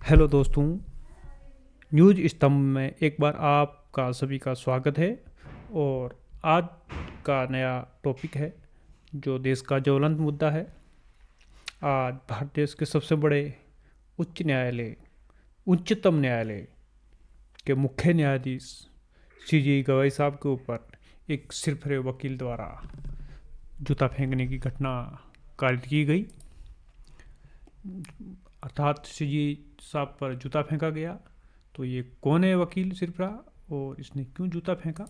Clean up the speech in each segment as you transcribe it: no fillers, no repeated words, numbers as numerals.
Hello दोस्तों, news स्तंभ में एक बार आपका सभी का स्वागत है। और आज का नया टॉपिक है जो देश का ज्वलंत मुद्दा है। आज भारत देश के सबसे बड़े उच्चतम न्यायालय के मुख्य न्यायाधीश सीजे गवाई साहब के ऊपर एक सिरफिरे वकील द्वारा जूता फेंकने की घटना कारित की गई। अर्थात सीजे साहब पर जूता फेंका गया। तो ये कौन है वकील सिरफिरा और इसने क्यों जूता फेंका,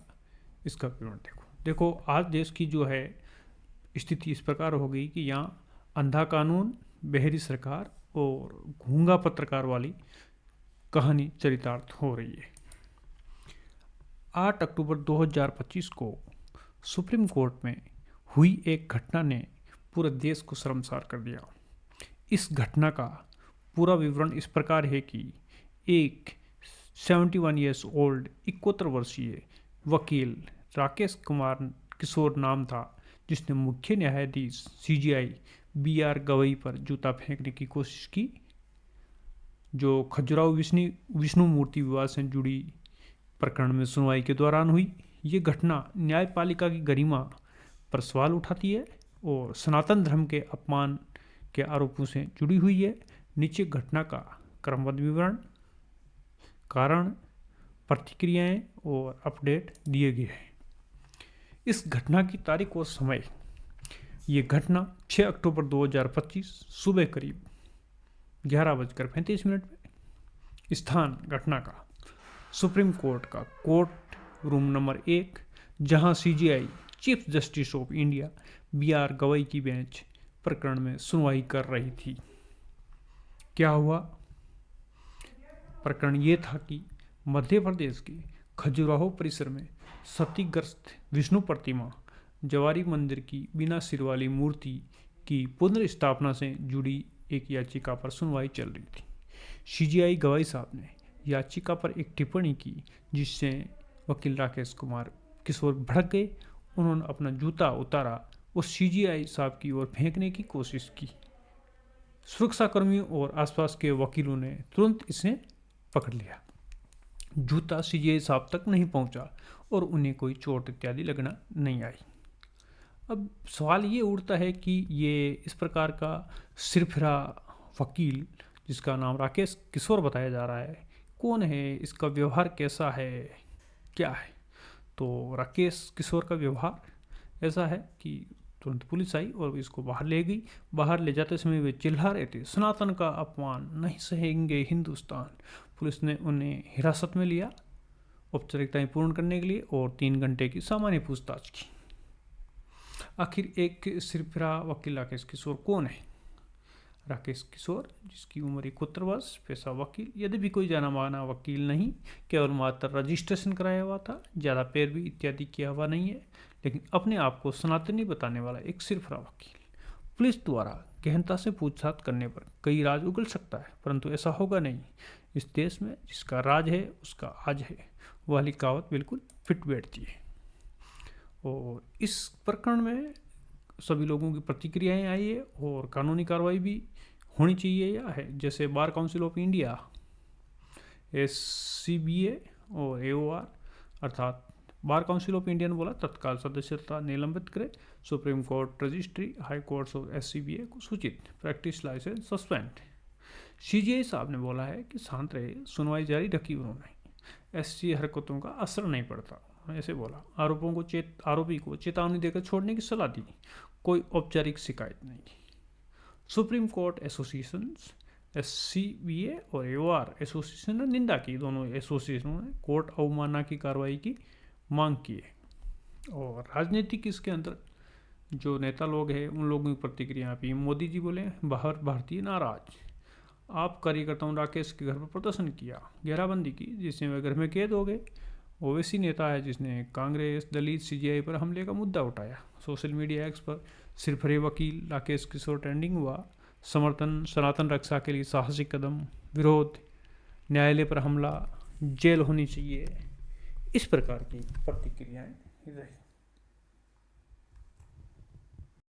इसका विवरण देखो। आज देश की जो है स्थिति इस प्रकार हो गई कि यहाँ अंधा कानून, बहरी सरकार और गूंगा पत्रकार वाली कहानी चरितार्थ हो रही है। 8 अक्टूबर 2025 को सुप्रीम कोर्ट में हुई एक घटना ने पूरे देश को शर्मसार कर दिया। इस घटना का पूरा विवरण इस प्रकार है कि एक 71 ईयर्स ओल्ड 71 वर्षीय वकील राकेश कुमार किशोर नाम था, जिसने मुख्य न्यायाधीश सीजीआई बीआर गवई पर जूता फेंकने की कोशिश की। जो खजुराहो विष्णु मूर्ति विवाद से जुड़ी प्रकरण में सुनवाई के दौरान हुई। ये घटना न्यायपालिका की गरिमा पर सवाल उठाती है और सनातन धर्म के अपमान के आरोपों से जुड़ी हुई है। नीचे घटना का क्रमबद्ध विवरण, कारण, प्रतिक्रियाएं और अपडेट दिए गए हैं। इस घटना की तारीख और समय। ये घटना 6 अक्टूबर 2025 सुबह करीब 11:35 में। स्थान घटना का सुप्रीम कोर्ट का कोर्ट रूम नंबर 1, जहां CJI chief justice of India BR Gavai की बेंच प्रकरण में सुनवाई कर रही थी। क्या हुआ? प्रकरण ये था कि मध्य प्रदेश के खजुराहो परिसर में क्षतिग्रस्त विष्णु प्रतिमा जवारी मंदिर की बिना सिर वाली मूर्ति की पुनर्स्थापना से जुड़ी एक याचिका पर सुनवाई चल रही थी। सीजीआई गवाई साहब ने याचिका पर एक टिप्पणी की, जिससे वकील राकेश कुमार किशोर भड़क गए। उन्होंने अपना जूता उतारा और सीजीआई साहब की ओर फेंकने की कोशिश की। सुरक्षाकर्मियों और आसपास के वकीलों ने तुरंत इसे पकड़ लिया। जूता सीजीआई साहब तक नहीं पहुंचा और उन्हें कोई चोट इत्यादि लगना नहीं आई। अब सवाल ये उठता है कि ये इस प्रकार का सिरफिरा वकील, जिसका नाम राकेश किशोर बताया जा रहा है, कौन है? इसका व्यवहार कैसा है, क्या है? तो राकेश किशोर का व्यवहार ऐसा है कि तुरंत पुलिस आई और इसको बाहर ले गई। बाहर ले जाते समय वे चिल्ला रहे थे, सनातन का अपमान नहीं सहेंगे हिंदुस्तान। पुलिस ने उन्हें हिरासत में लिया औपचारिकताएं पूर्ण करने के लिए और 3 घंटे की सामान्य पूछताछ की। आखिर एक सिरफिरा वकील राकेश किशोर कौन है? राकेश किशोर, जिसकी उम्र 71 वर्ष, पेशा वकील। यद्यपि कोई जाना माना वकील नहीं, केवल मात्र रजिस्ट्रेशन कराया हुआ था, ज़्यादा पैरवी इत्यादि किया हुआ नहीं है, लेकिन अपने आप को सनातनी बताने वाला एक सिरफिरा वकील। पुलिस द्वारा गहनता से पूछताछ करने पर कई राज उगल सकता है, परंतु ऐसा होगा नहीं। इस देश में जिसका राज है उसका आज है, वाली कहावत बिल्कुल फिट बैठती है। और इस प्रकरण में सभी लोगों की प्रतिक्रियाएं आई है और कानूनी कार्रवाई भी होनी चाहिए या है। जैसे bar council of India, SCBA और एओआर, अर्थात बार काउंसिल ऑफ इंडिया ने बोला तत्काल सदस्यता निलंबित करे, Supreme Court registry High Courts of SCBA को सूचित, प्रैक्टिस लाइसेंस सस्पेंड। सीजीआई साहब ने बोला है कि शांत रहे, सुनवाई जारी रखी। उन्होंने ऐसी हरकतों का असर नहीं पड़ता, ऐसे बोला। आरोपी को चेतावनी देकर छोड़ने की सलाह दी। कोई औपचारिक शिकायत नहीं। सुप्रीम कोर्ट एसोसिएशन, एससीबीए और एओआर एसोसिएशन ने निंदा की। दोनों एसोसिएशनों ने कोर्ट अवमानना की कार्रवाई की मांग की है। और राजनीतिक इसके अंदर जो नेता लोग हैं उन लोगों की प्रतिक्रिया भी। मोदी जी बोले, बाहर भारतीय नाराज, आप कार्यकर्ताओं राकेश के घर पर प्रदर्शन किया, घेराबंदी की, जिससे वे घर में कैद हो गए। ओवैसी नेता है जिसने कांग्रेस, दलित, सीजीआई पर हमले का मुद्दा उठाया। सोशल मीडिया एक्स पर सिरफिरे वकील राकेश किशोर ट्रेंडिंग हुआ। समर्थन, सनातन रक्षा के लिए साहसिक कदम, विरोध, न्यायालय पर हमला, जेल होनी चाहिए, इस प्रकार की प्रतिक्रियाएं रही।